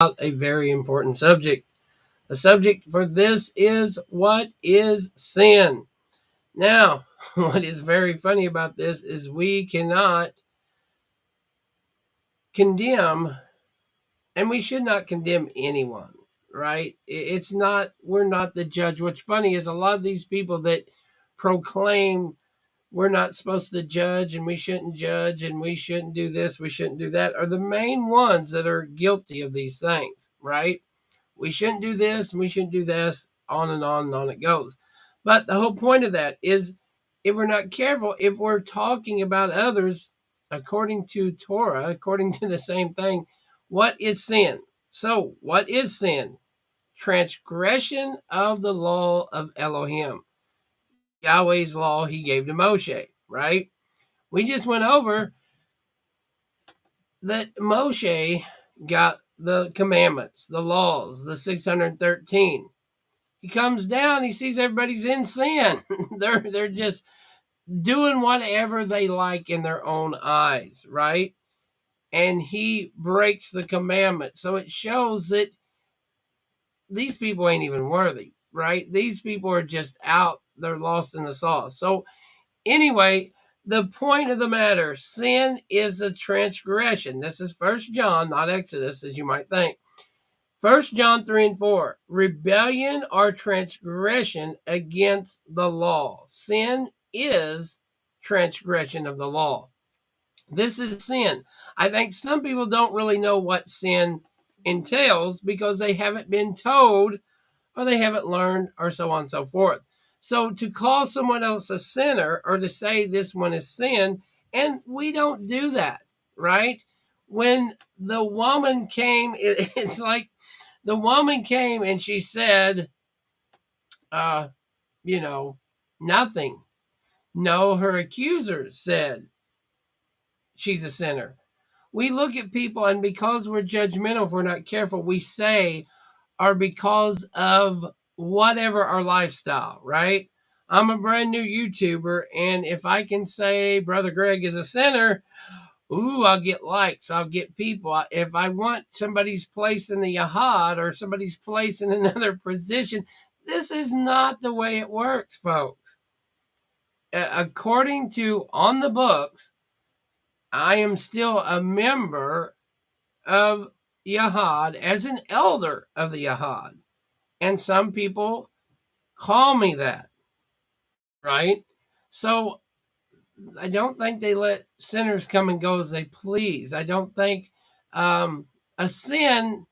A very important subject. The subject for this is what is sin? Now, what is very funny about this is we cannot condemn, and we should not condemn anyone, right? It's not, we're not the judge. What's funny is a lot of these people that proclaim we're not supposed to judge and we shouldn't judge and we shouldn't do this, we shouldn't do that, are the main ones that are guilty of these things, right? We shouldn't do this and we shouldn't do this, on and on it goes. But the whole point of that is if we're not careful, if we're talking about others according to Torah, according to the same thing, what is sin? So, what is sin? Transgression of the law of Elohim. Yahweh's law he gave to Moshe, right? We just went over that Moshe got the commandments, the laws, the 613. He comes down, he sees everybody's in sin. they're just doing whatever they like in their own eyes, right? And he breaks the commandment. So it shows that these people ain't even worthy, right? These people are just out, they're lost in the sauce. So anyway, the point of the matter, sin is a transgression. This is First John, not Exodus, as you might think. 1 John 3 and 4, rebellion or transgression against the law. Sin is transgression of the law. This is sin. I think some people don't really know what sin entails because they haven't been told or they haven't learned or so on and so forth. So to call someone else a sinner or to say this one is sin, and we don't do that, right? When the woman came, it's like the woman came and she said, uh, you know, nothing. No, her accuser said she's a sinner. We look at people, and because we're judgmental, if we're not careful, we say, are because of whatever our lifestyle, right? I'm a brand new YouTuber, and if I can say Brother Greg is a sinner, ooh, I'll get likes, I'll get people. If I want somebody's place in the Yahad or somebody's place in another position, this is not the way it works, folks. According to on the books, I am still a member of Yahad as an elder of the Yahad. And some people call me that, right? So I don't think they let sinners come and go as they please. I don't think a sin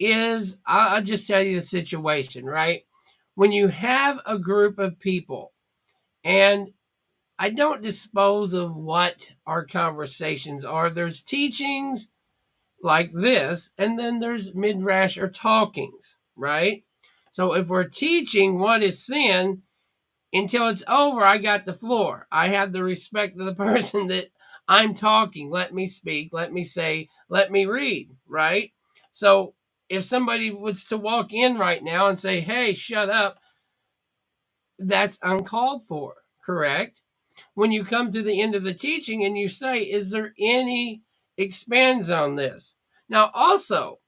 is, I'll just tell you the situation, right? When you have a group of people, and I don't dispose of what our conversations are, there's teachings like this, and then there's midrash or talkings, right? So if we're teaching what is sin, until it's over, I got the floor. I have the respect of the person that I'm talking. Let me speak, let me say, let me read, right? So if somebody was to walk in right now and say, hey, shut up, that's uncalled for, correct? When you come to the end of the teaching and you say, is there any expands on this? Now, also,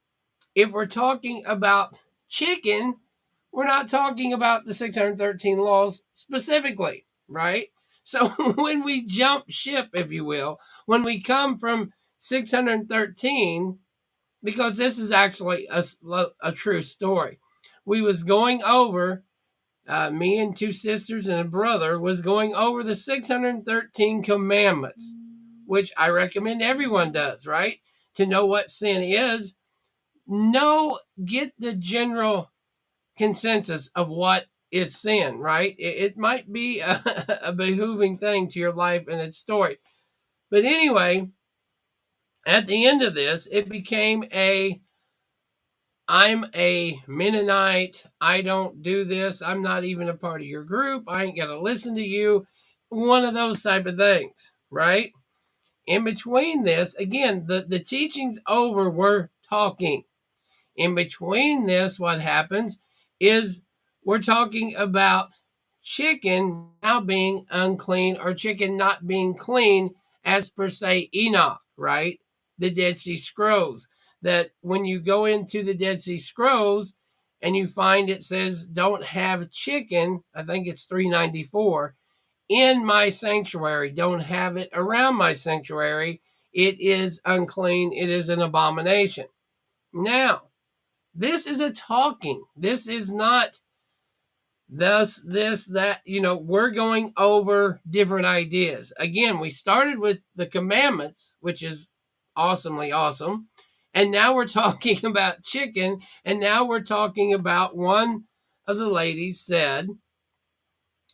if we're talking about chicken, we're not talking about the 613 laws specifically, right? So when we jump ship, if you will, when we come from 613, because this is actually a true story, we was going over, me and two sisters and a brother was going over the 613 commandments, which I recommend everyone does, right? To know what sin is, get the general consensus of what is sin, right? It might be a behooving thing to your life and its story. But anyway, at the end of this, it became I'm a Mennonite. I don't do this. I'm not even a part of your group. I ain't going to listen to you. One of those type of things, right? In between this, again, the teaching's over. We're talking. In between this, what happens is we're talking about chicken now being unclean or chicken not being clean as per se Enoch, right? The Dead Sea Scrolls. that when you go into the Dead Sea Scrolls and you find it says don't have chicken, I think it's 394, in my sanctuary, don't have it around my sanctuary. It is unclean. It is an abomination. Now, this is a talking. This is not this, that, we're going over different ideas. Again, we started with the commandments, which is awesomely awesome. And now we're talking about chicken. And now we're talking about one of the ladies said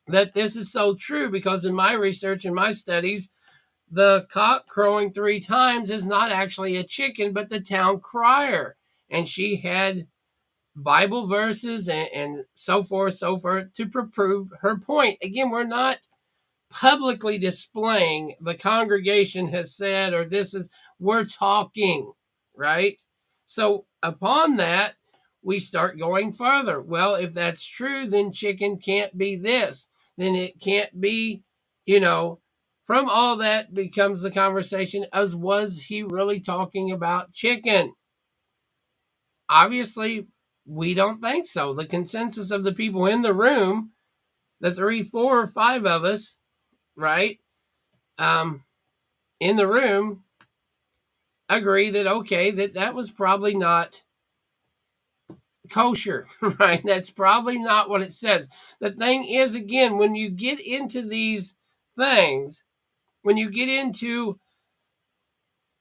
that this is so true because in my research and my studies, the cock crowing 3 times is not actually a chicken, but the town crier. And she had Bible verses and so forth, to prove her point. Again, we're not publicly displaying the congregation has said, or we're talking, right? So upon that, we start going further. Well, if that's true, then chicken can't be this. Then it can't be, from all that becomes the conversation as was he really talking about chicken? Obviously, we don't think so. The consensus of the people in the room, the 3, 4, or 5 of us, right, in the room, agree that, okay, that was probably not kosher, right? That's probably not what it says. The thing is, again, when you get into these things, when you get into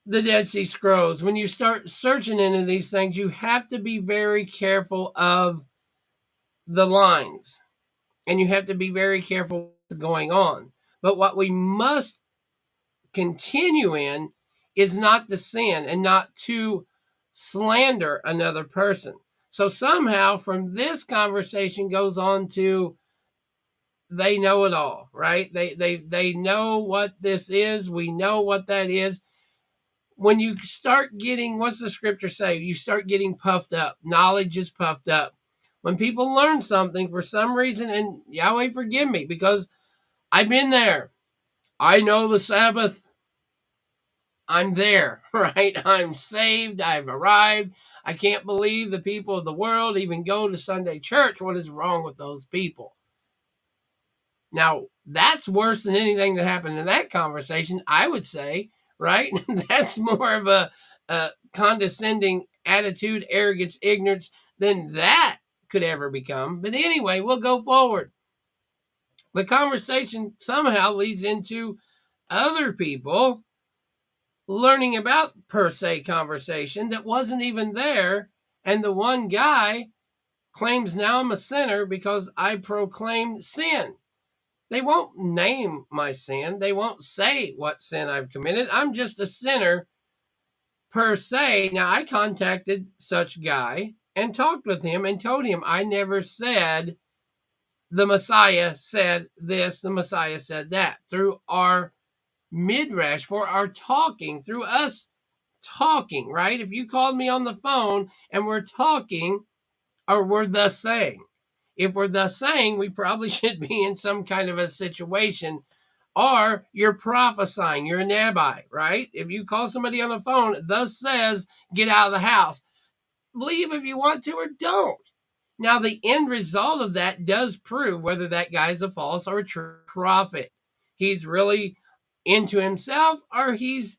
the Dead Sea Scrolls, when you start searching into these things, you have to be very careful of the lines. And you have to be very careful what's going on. But what we must continue in is not to sin and not to slander another person. So somehow from this conversation goes on to they know it all, right? They know what this is. We know what that is. When you start getting, what's the scripture say? You start getting puffed up. Knowledge is puffed up. When people learn something for some reason, and Yahweh forgive me because I've been there. I know the Sabbath. I'm there, right? I'm saved. I've arrived. I can't believe the people of the world even go to Sunday church. What is wrong with those people? Now, that's worse than anything that happened in that conversation, I would say, right? That's more of a condescending attitude, arrogance, ignorance than that could ever become. But anyway, we'll go forward. The conversation somehow leads into other people learning about per se conversation that wasn't even there. And the one guy claims now I'm a sinner because I proclaimed sin. They won't name my sin. They won't say what sin I've committed. I'm just a sinner per se. Now, I contacted such guy and talked with him and told him I never said the Messiah said this, the Messiah said that. Through our midrash, for our talking, through us talking, right? If you called me on the phone and we're talking, or we're thus saying. If we're thus saying, we probably should be in some kind of a situation. Or you're prophesying, you're a Nabi, right? If you call somebody on the phone, thus says, get out of the house. Believe if you want to or don't. Now, the end result of that does prove whether that guy's a false or a true prophet. He's really into himself, or he's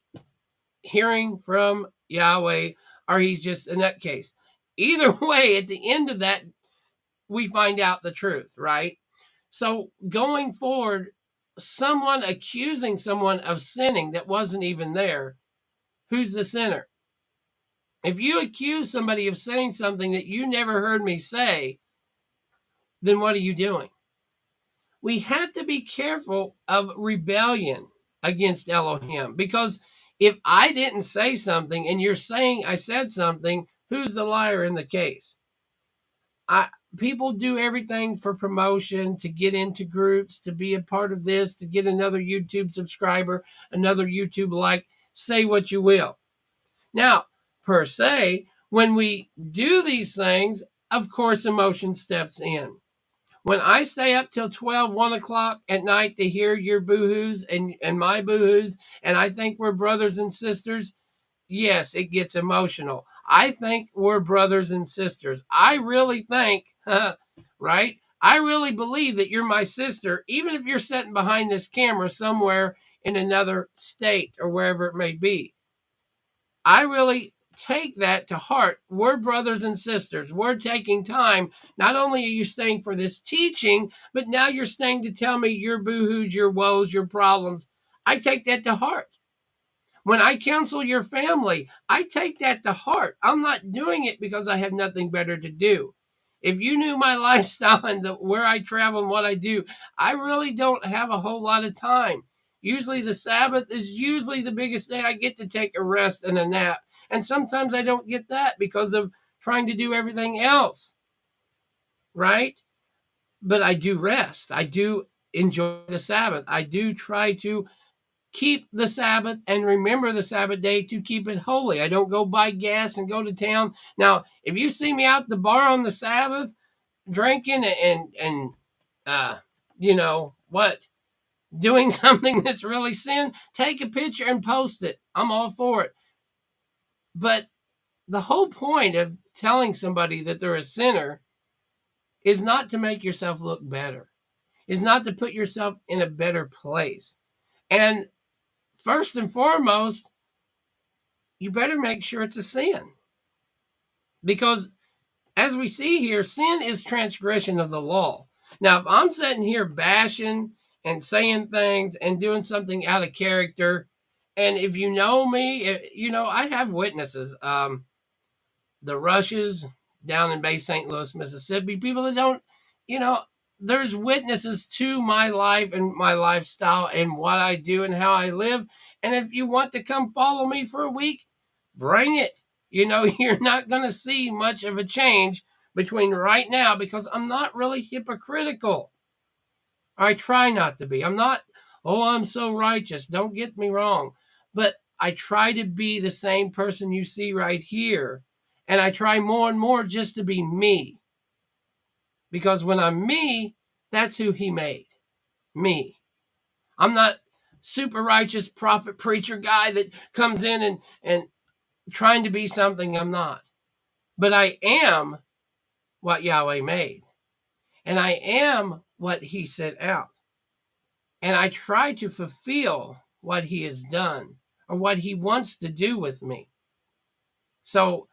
hearing from Yahweh, or he's just a nutcase. Either way, at the end of that, we find out the truth, right? So going forward, someone accusing someone of sinning that wasn't even there, who's the sinner? If you accuse somebody of saying something that you never heard me say, then what are you doing? We have to be careful of rebellion against Elohim, because if I didn't say something and you're saying I said something, who's the liar in the case? People do everything for promotion, to get into groups, to be a part of this, to get another YouTube subscriber, another YouTube like, say what you will. Now, per se, when we do these things, of course, emotion steps in. When I stay up till 12, 1 o'clock at night to hear your boo-hoos and my boo-hoos, and I think we're brothers and sisters, yes, it gets emotional. I think we're brothers and sisters. I really think, right? I really believe that you're my sister, even if you're sitting behind this camera somewhere in another state or wherever it may be. I really take that to heart. We're brothers and sisters. We're taking time. Not only are you staying for this teaching, but now you're staying to tell me your boohoo's, your woes, your problems. I take that to heart. When I counsel your family, I take that to heart. I'm not doing it because I have nothing better to do. If you knew my lifestyle and where I travel and what I do, I really don't have a whole lot of time. Usually the Sabbath is usually the biggest day I get to take a rest and a nap. And sometimes I don't get that because of trying to do everything else, right? But I do rest. I do enjoy the Sabbath. I do try to keep the Sabbath and remember the Sabbath day to keep it holy. I don't go buy gas and go to town. Now, if you see me out the bar on the Sabbath drinking and you know what, doing something that's really sin, take a picture and post it. I'm all for it. But the whole point of telling somebody that they're a sinner is not to make yourself look better. Is not to put yourself in a better place. And first and foremost, you better make sure it's a sin. Because as we see here, sin is transgression of the law. Now, if I'm sitting here bashing and saying things and doing something out of character, and if you know me, you know, I have witnesses. The Rushes down in Bay St. Louis, Mississippi, people that don't, you know, there's witnesses to my life and my lifestyle and what I do and how I live. And if you want to come follow me for a week, bring it. You know, you're not going to see much of a change between right now because I'm not really hypocritical. I try not to be. I'm not, oh, I'm so righteous. Don't get me wrong. But I try to be the same person you see right here. And I try more and more just to be me. Because when I'm me, that's who he made. Me. I'm not super righteous prophet preacher guy that comes in and trying to be something I'm not. But I am what Yahweh made. And I am what he set out. And I try to fulfill what he has done or what he wants to do with me. So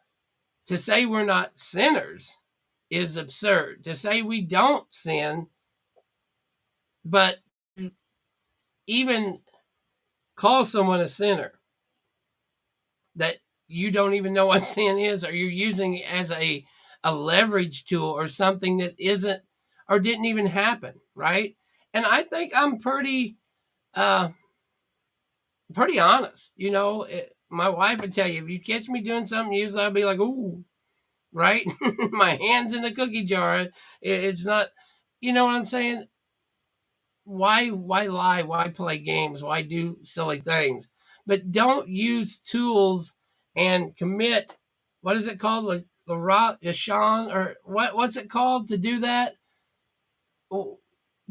to say we're not sinners is absurd. To say we don't sin, but even call someone a sinner that you don't even know what sin is, or you're using it as a leverage tool or something that isn't or didn't even happen, right? And I think I'm pretty honest. You know, my wife would tell you if you catch me doing something, usually I'll be like, "Ooh," right? My hands in the cookie jar. It's not, you know what I'm saying? Why lie? Why play games? Why do silly things? But don't use tools and commit. What is it called? Yashan or what's it called to do that?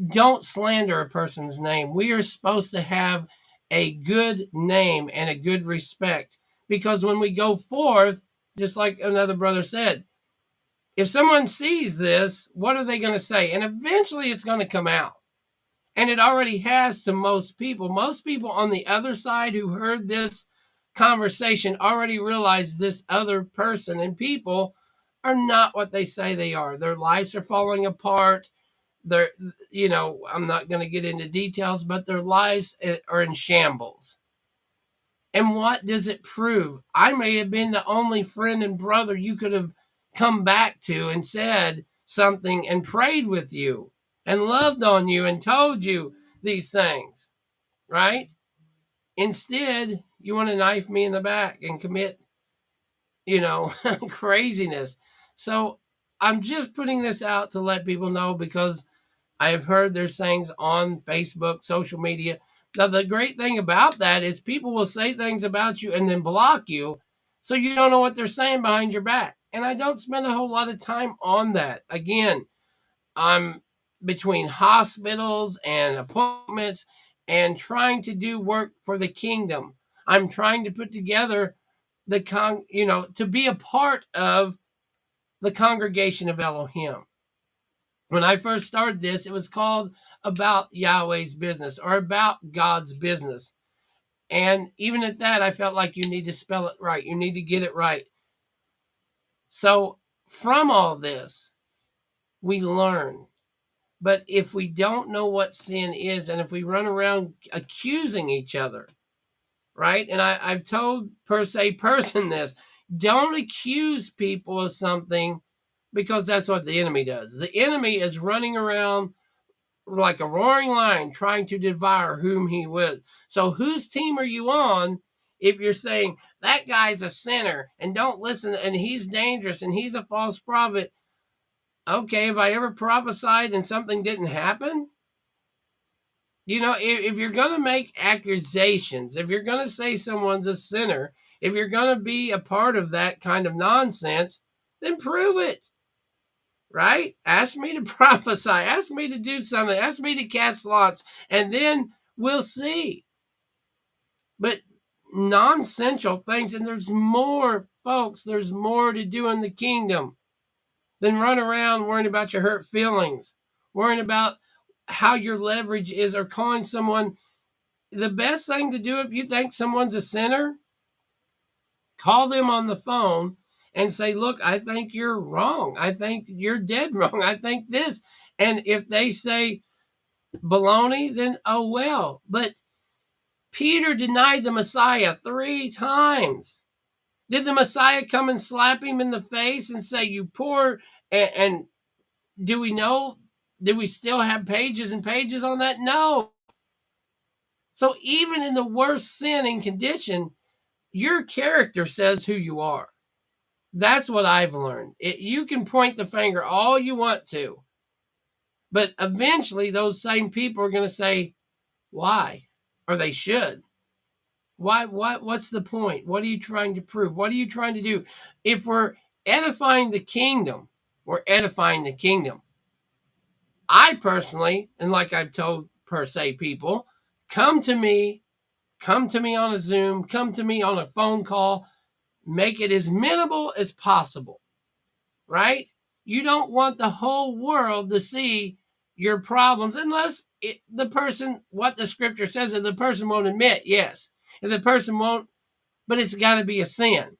Don't slander a person's name. We are supposed to have a good name and a good respect because when we go forth, just like another brother said, if someone sees this, what are they going to say? And eventually it's going to come out. And it already has to most people. Most people on the other side who heard this conversation already realize this other person and people are not what they say they are. Their lives are falling apart. They're, you know, I'm not going to get into details, but their lives are in shambles. And what does it prove? I may have been the only friend and brother you could have come back to and said something and prayed with you and loved on you and told you these things, right? Instead, you want to knife me in the back and commit, you know, craziness. So I'm just putting this out to let people know because I have heard there's things on Facebook, social media. Now, the great thing about that is people will say things about you and then block you so you don't know what they're saying behind your back. And I don't spend a whole lot of time on that. Again, I'm between hospitals and appointments and trying to do work for the kingdom. I'm trying to put together to be a part of the congregation of Elohim. When I first started this, it was called About Yahweh's Business or About God's Business. And even at that, I felt like you need to spell it right. You need to get it right. So from all this, we learn. But if we don't know what sin is, and if we run around accusing each other, right? And I've told per se person this, don't accuse people of something, because that's what the enemy does. The enemy is running around like a roaring lion trying to devour whom he will. So whose team are you on if you're saying that guy's a sinner and don't listen and he's dangerous and he's a false prophet? Okay, have I ever prophesied and something didn't happen? If you're going to make accusations, if you're going to say someone's a sinner, if you're going to be a part of that kind of nonsense, then prove it. Right? Ask me to prophesy. Ask me to do something. Ask me to cast lots, and then we'll see. But non-essential things, and there's more, folks, there's more to do in the kingdom than run around worrying about your hurt feelings, worrying about how your leverage is, or calling someone. The best thing to do if you think someone's a sinner, call them on the phone and say, look, I think you're wrong. I think you're dead wrong. I think this. And if they say baloney, then oh well. But Peter denied the Messiah 3 times. Did the Messiah come and slap him in the face and say, you poor, and do we know? Do we still have pages and pages on that? No. So even in the worst sin and condition, your character says who you are. That's what I've learned. You can point the finger all you want to, but eventually those same people are going to say, why? Or they should. Why? What's the point? What are you trying to prove? What are you trying to do? If we're edifying the kingdom, we're edifying the kingdom. I personally, and like I've told per se people, come to me on a Zoom, come to me on a phone call, make it as minimal as possible, right? You don't want the whole world to see your problems unless the person, what the scripture says, if the person won't admit, yes. If the person won't, but it's got to be a sin.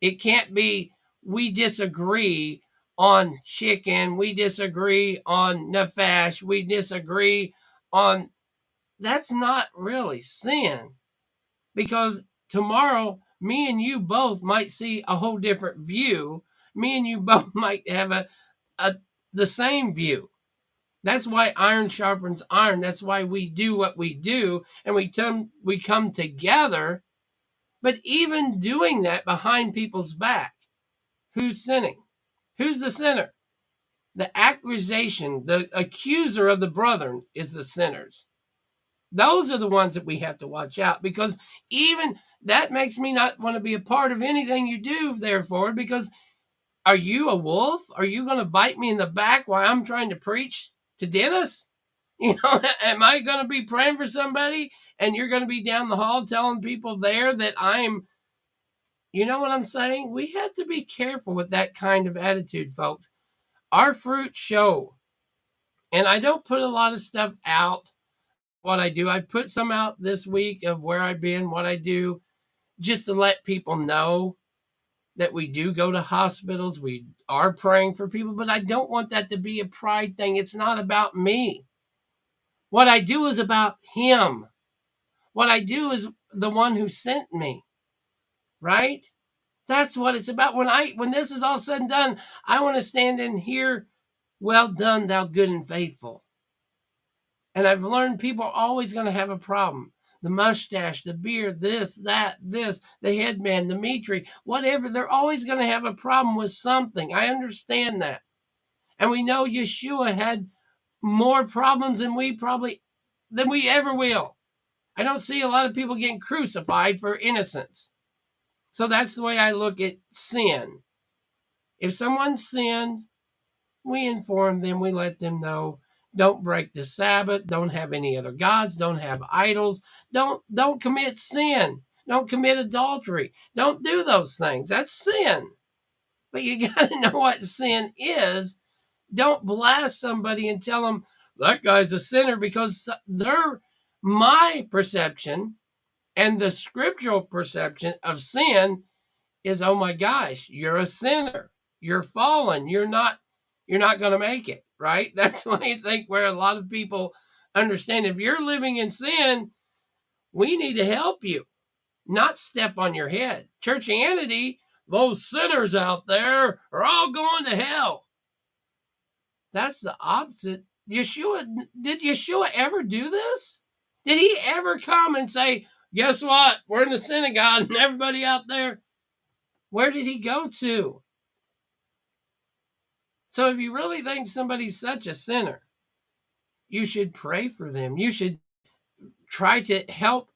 It can't be, we disagree on chicken, we disagree on Nefesh, we disagree on, that's not really sin. Because tomorrow, me and you both might see a whole different view. Me and you both might have the same view. That's why iron sharpens iron. That's why we do what we do, and we come together. But even doing that behind people's back, who's sinning? Who's the sinner? The accusation, the accuser of the brethren is the sinners. Those are the ones that we have to watch out, because even that makes me not want to be a part of anything you do, therefore, because are you a wolf? Are you going to bite me in the back while I'm trying to preach to Dennis? Am I going to be praying for somebody and you're going to be down the hall telling people there that I'm, you know what I'm saying? We have to be careful with that kind of attitude, folks. Our fruit show. And I don't put a lot of stuff out, what I do. I put some out this week of where I've been, what I do, just to let people know that we do go to hospitals. We are praying for people, but I don't want that to be a pride thing. It's not about me. What I do is about him. What I do is the one who sent me, right? That's what it's about. When this is all said and done, I want to stand in here, well done, thou good and faithful. And I've learned people are always going to have a problem. The mustache, the beard, this, that, this, the headband, the mitri, whatever. They're always going to have a problem with something. I understand that. And we know Yeshua had more problems than we ever will. I don't see a lot of people getting crucified for innocence. So that's the way I look at sin. If someone sinned, we inform them, we let them know. Don't break the Sabbath. Don't have any other gods. Don't have idols. Don't commit sin. Don't commit adultery. Don't do those things. That's sin. But you got to know what sin is. Don't blast somebody and tell them that guy's a sinner, because my perception and the scriptural perception of sin is, oh my gosh, you're a sinner. You're fallen. You're not going to make it, right? That's why I think where a lot of people understand, if you're living in sin, we need to help you, not step on your head. Churchianity, those sinners out there are all going to hell. That's the opposite. Did Yeshua ever do this? Did he ever come and say, guess what? We're in the synagogue and everybody out there? Where did he go to? So if you really think somebody's such a sinner, you should pray for them. You should try to help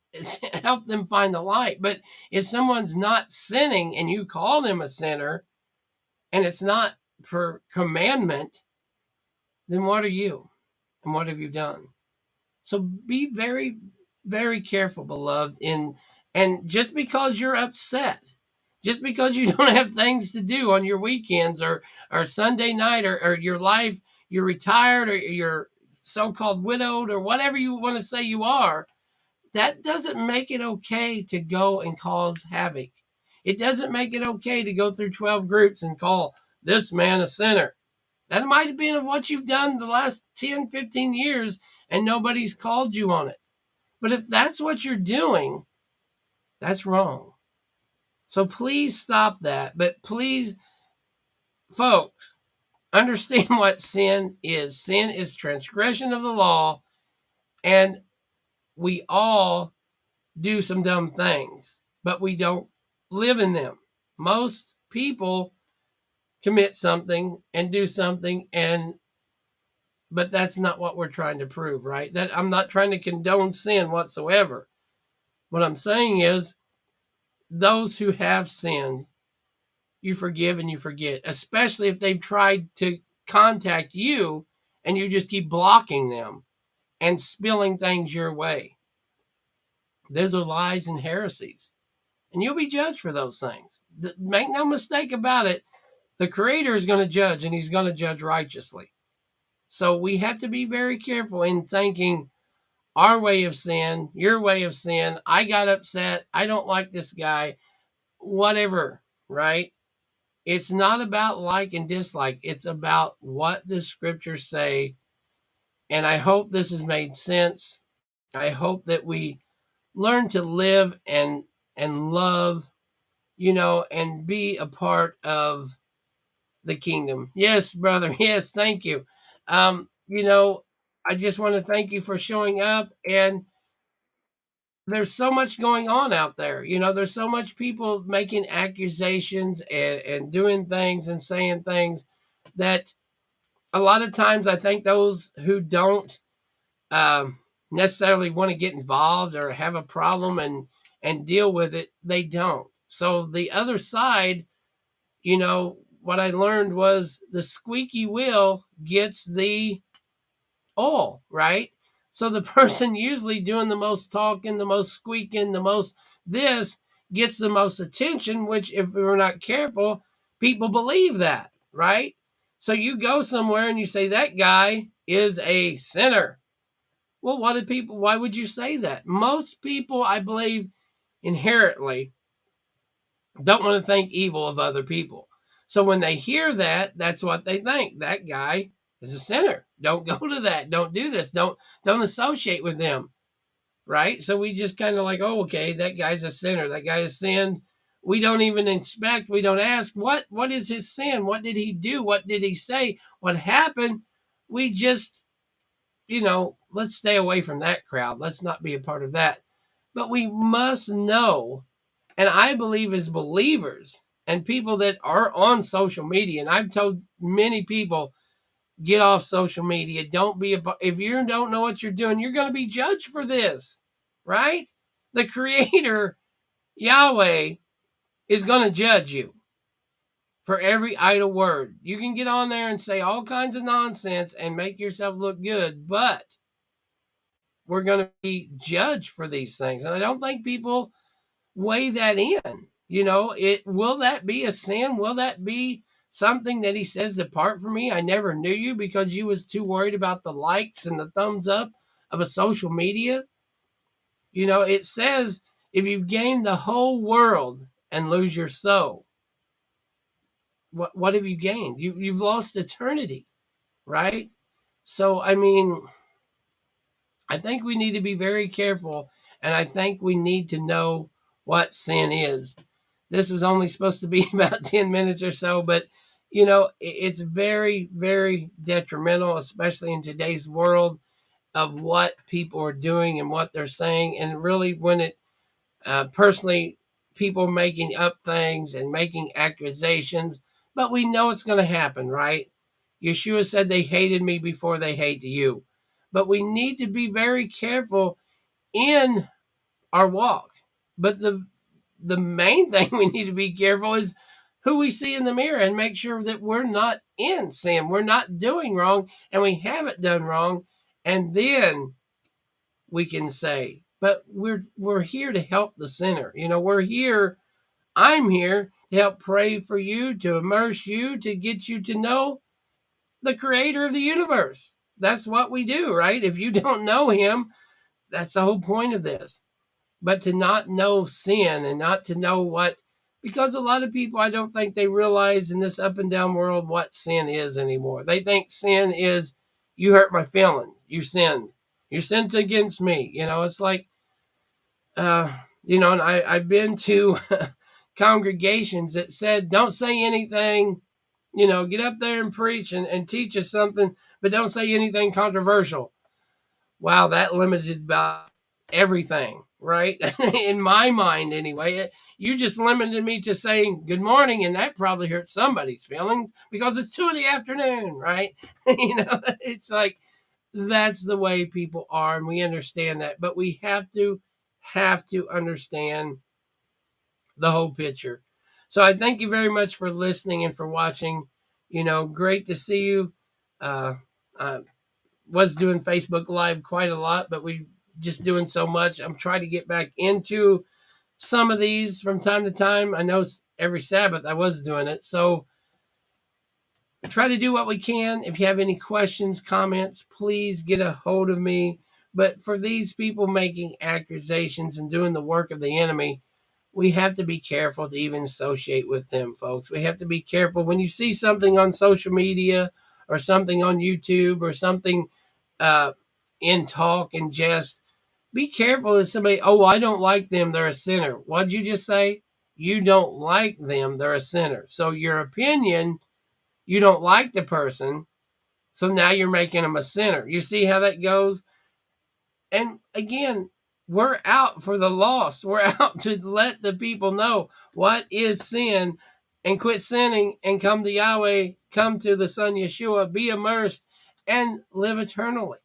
them find the light. But if someone's not sinning and you call them a sinner, and it's not per commandment, then what are you? And what have you done? So be very, very careful, beloved. And just because you're upset, just because you don't have things to do on your weekends or Sunday night, or your life, you're retired, or you're so-called widowed, or whatever you want to say you are, that doesn't make it okay to go and cause havoc. It doesn't make it okay to go through 12 groups and call this man a sinner. That might have been of what you've done the last 10, 15 years, and nobody's called you on it. But if that's what you're doing, that's wrong. So please stop that. But please, folks, understand what sin is. Sin is transgression of the law, and we all do some dumb things, but we don't live in them. Most people commit something and do something, but that's not what we're trying to prove, right? That I'm not trying to condone sin whatsoever. What I'm saying is, those who have sinned, you forgive and you forget, especially if they've tried to contact you and you just keep blocking them and spilling things your way. Those are lies and heresies, and you'll be judged for those things. Make no mistake about it. The Creator is going to judge, and he's going to judge righteously. So we have to be very careful in thinking our way of sin, your way of sin. I got upset. I don't like this guy. Whatever, right? It's not about like and dislike. It's about what the scriptures say. And I hope this has made sense. I hope that we learn to live and love, and be a part of the kingdom. Yes, brother. Yes, thank you. I just want to thank you for showing up. And there's so much going on out there. There's so much people making accusations and doing things and saying things that a lot of times I think those who don't necessarily want to get involved or have a problem and deal with it, they don't. So the other side, what I learned was the squeaky wheel gets the oil, right? So the person usually doing the most talking, the most squeaking, the most this gets the most attention, which if we're not careful, people believe that, right? So you go somewhere and you say that guy is a sinner. Well, why would you say that? Most people, I believe, inherently don't want to think evil of other people. So when they hear that, that's what they think. That guy is a sinner. Don't go to that. Don't do this. Don't associate with them. Right? So we just kind of like, oh, okay, that guy's a sinner. That guy has sinned. We don't even inspect. We don't ask, what is his sin? What did he do? What did he say? What happened? We just, let's stay away from that crowd. Let's not be a part of that. But we must know, and I believe as believers and people that are on social media, and I've told many people, get off social media. Don't be if you don't know what you're doing, you're going to be judged for this, right? The Creator, Yahweh, is going to judge you for every idle word. You can get on there and say all kinds of nonsense and make yourself look good, but we're going to be judged for these things. And I don't think people weigh that in. Will that be a sin? Will that be something that he says, depart from me? I never knew you, because you was too worried about the likes and the thumbs up of a social media. It says, if you gain the whole world and lose your soul, what have you gained? You've lost eternity, right? So I mean, I think we need to be very careful, and I think we need to know what sin is. This was only supposed to be about 10 minutes or so, but it's very, very detrimental, especially in today's world, of what people are doing and what they're saying. And really, when it personally, people making up things and making accusations, but we know it's going to happen, right? Yeshua said they hated me before they hate you. But we need to be very careful in our walk. But the main thing we need to be careful is who we see in the mirror, and make sure that we're not in sin, we're not doing wrong, and we haven't done wrong. And then we can say, but we're here to help the sinner. We're here. I'm here to help pray for you, to immerse you, to get you to know the creator of the universe. That's what we do, right? If you don't know him, that's the whole point of this. But to not know sin, and not to know because a lot of people, I don't think they realize in this up and down world what sin is anymore. They think sin is, you hurt my feelings, you sinned. You sinned against me. It's like, and I've been to congregations that said, don't say anything, get up there and preach and teach us something, but don't say anything controversial. Wow, that limited about everything, right? In my mind, anyway. You just limited me to saying good morning, and that probably hurt somebody's feelings because it's 2 PM, right? It's like, that's the way people are, and we understand that, but we have to understand the whole picture. So I thank you very much for listening and for watching. Great to see you. I was doing Facebook Live quite a lot, but we just doing so much. I'm trying to get back into some of these from time to time. I know every Sabbath I was doing it, so try to do what we can. If you have any questions, comments, please get a hold of me. But for these people making accusations and doing the work of the enemy, we have to be careful to even associate with them, folks. We have to be careful when you see something on social media or something on YouTube or something uh, in talk and jest. Be careful if somebody, oh, I don't like them, they're a sinner. What'd you just say? You don't like them, they're a sinner. So your opinion, you don't like the person, so now you're making them a sinner. You see how that goes? And again, we're out for the lost. We're out to let the people know what is sin and quit sinning and come to Yahweh, come to the Son Yeshua, be immersed, and live eternally.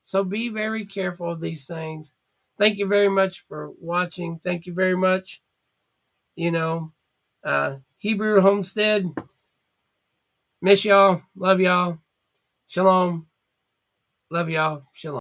So be very careful of these things. Thank you very much for watching. Thank you very much. Hebrew Homestead, miss y'all. Love y'all. Shalom. Love y'all. Shalom.